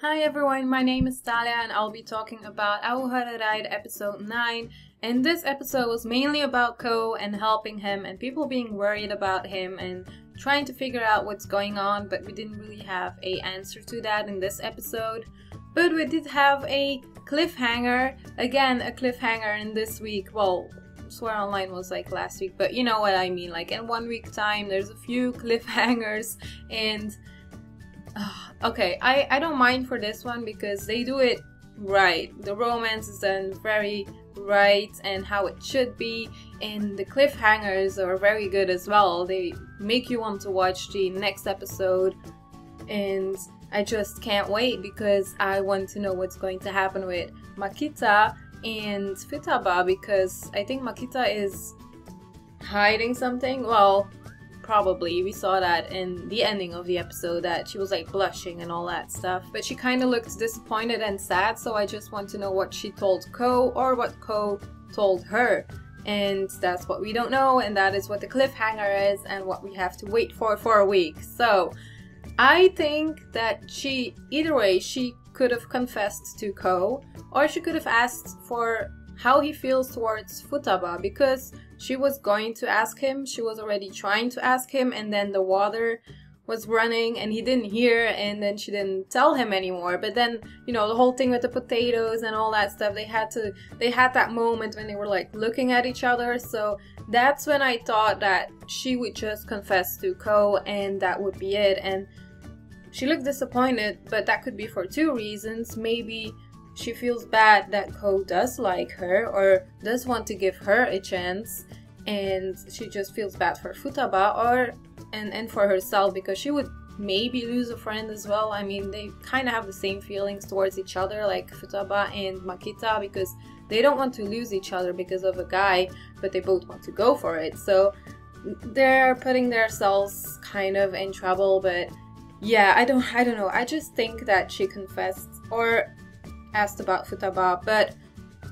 Hi everyone, my name is Thalia and I'll be talking about Ao Haru episode 9. And this episode was mainly about Ko and helping him and people being worried about him and trying to figure out what's going on, but we didn't really have an answer to that in this episode. But we did have a cliffhanger, again a cliffhanger in this week. Well, Swear Online was like last week, but you know what I mean, like in 1 week time there's a few cliffhangers and okay, I don't mind for this one because they do it right. The romance is done very right and how it should be, and the cliffhangers are very good as well. They make you want to watch the next episode, and I just can't wait because I want to know what's going to happen with Makita and Futaba, because I think Makita is hiding something. Well, probably. We saw that in the ending of the episode that she was like blushing and all that stuff. But she kind of looked disappointed and sad, so I just want to know what she told Ko or what Ko told her. And that's what we don't know, and that is what the cliffhanger is and what we have to wait for a week. So I think that either way, she could have confessed to Ko, or she could have asked for how he feels towards Futaba, because she was going to ask him, she was already trying to ask him, and then the water was running and he didn't hear, and then she didn't tell him anymore. But then, you know, the whole thing with the potatoes and all that stuff, they had that moment when they were like looking at each other. So that's when I thought that she would just confess to Ko and that would be it. And she looked disappointed, but that could be for two reasons. Maybe she feels bad that Ko does like her or does want to give her a chance, and she just feels bad for Futaba and for herself, because she would maybe lose a friend as well. I mean, they kind of have the same feelings towards each other, like Futaba and Makita, because they don't want to lose each other because of a guy, but they both want to go for it. So they're putting themselves kind of in trouble. But yeah, I don't know. I just think that she confessed or asked about Futaba, but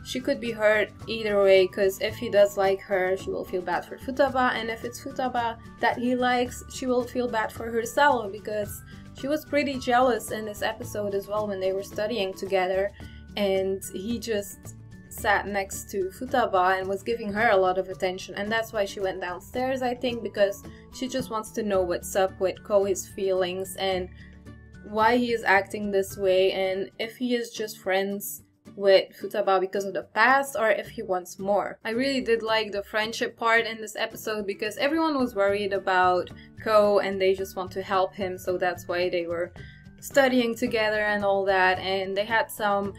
she could be hurt either way, because if he does like her, she will feel bad for Futaba, and if it's Futaba that he likes, she will feel bad for herself, because she was pretty jealous in this episode as well when they were studying together, and he just sat next to Futaba and was giving her a lot of attention, and that's why she went downstairs, I think, because she just wants to know what's up with Ko, his feelings, and why he is acting this way, and if he is just friends with Futaba because of the past or if he wants more. I really did like the friendship part in this episode because everyone was worried about Ko and they just want to help him, so that's why they were studying together and all that. And they had some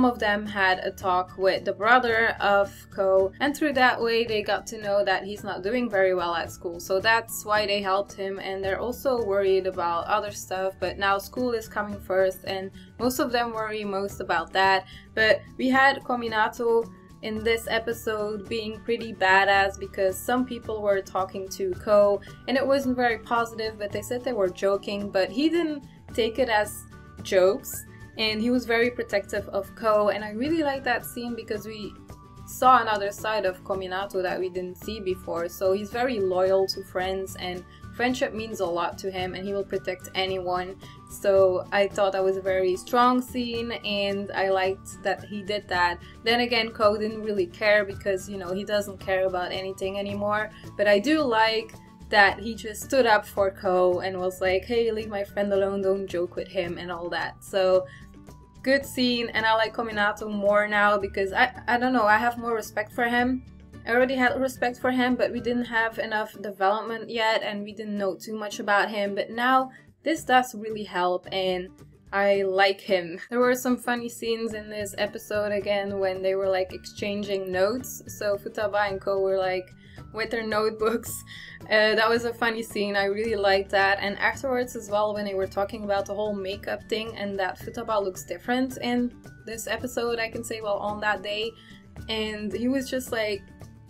of them had a talk with the brother of Ko, and through that way they got to know that he's not doing very well at school, so that's why they helped him. And they're also worried about other stuff, but now school is coming first, and most of them worry most about that. But we had Kominato in this episode being pretty badass, because some people were talking to Ko and it wasn't very positive, but they said they were joking, but he didn't take it as jokes. And he was very protective of Ko, and I really like that scene because we saw another side of Kominato that we didn't see before. So he's very loyal to friends, and friendship means a lot to him, and he will protect anyone. So I thought that was a very strong scene, and I liked that he did that. Then again, Ko didn't really care because, you know, he doesn't care about anything anymore. But I do like that he just stood up for Ko and was like, hey, leave my friend alone, don't joke with him and all that. So good scene, and I like Kominato more now because I don't know, I have more respect for him. I already had respect for him, but we didn't have enough development yet and we didn't know too much about him, but now this does really help and I like him. There were some funny scenes in this episode again when they were like exchanging notes. So Futaba and Ko were like with their notebooks. That was a funny scene, I really liked that. And afterwards as well, when they were talking about the whole makeup thing and that Futaba looks different in this episode, I can say, well, on that day. And he was just like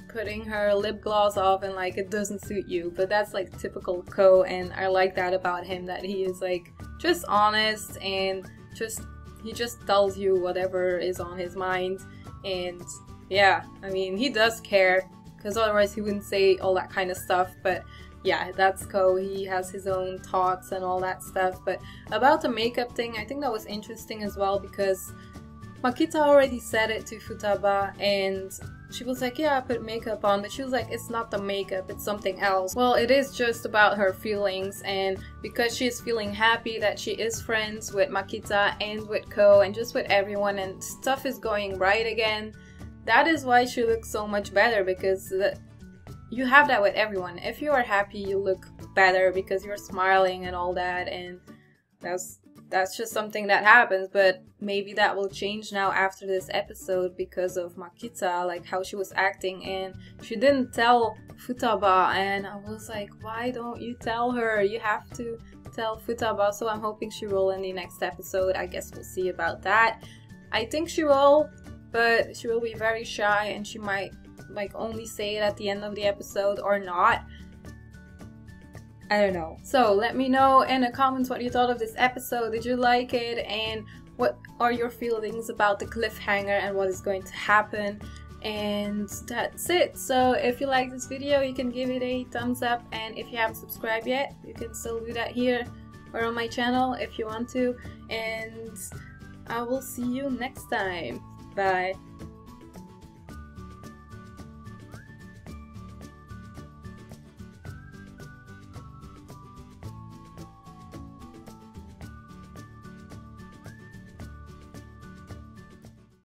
putting her lip gloss off and like, it doesn't suit you. But that's like typical Ko, and I like that about him, that he is like just honest and he just tells you whatever is on his mind. And yeah, I mean, he does care, because otherwise he wouldn't say all that kind of stuff. But yeah, that's Ko. He has his own thoughts and all that stuff. But about the makeup thing, I think that was interesting as well because Makita already said it to Futaba and she was like, yeah, I put makeup on, but she was like, it's not the makeup, it's something else. Well, it is just about her feelings, and because she's feeling happy that she is friends with Makita and with Ko and just with everyone and stuff is going right again, that is why she looks so much better, because you have that with everyone. If you are happy, you look better because you're smiling and all that, and that's just something that happens. But maybe that will change now after this episode because of Makita, like how she was acting, and she didn't tell Futaba, and I was like, why don't you tell her? You have to tell Futaba. So I'm hoping she will in the next episode. I guess we'll see about that. I think she will, but she will be very shy and she might like only say it at the end of the episode or not. I don't know. So let me know in the comments what you thought of this episode. Did you like it? And what are your feelings about the cliffhanger and what is going to happen? And that's it. So if you like this video, you can give it a thumbs up. And if you haven't subscribed yet, you can still do that here or on my channel if you want to. And I will see you next time. Bye.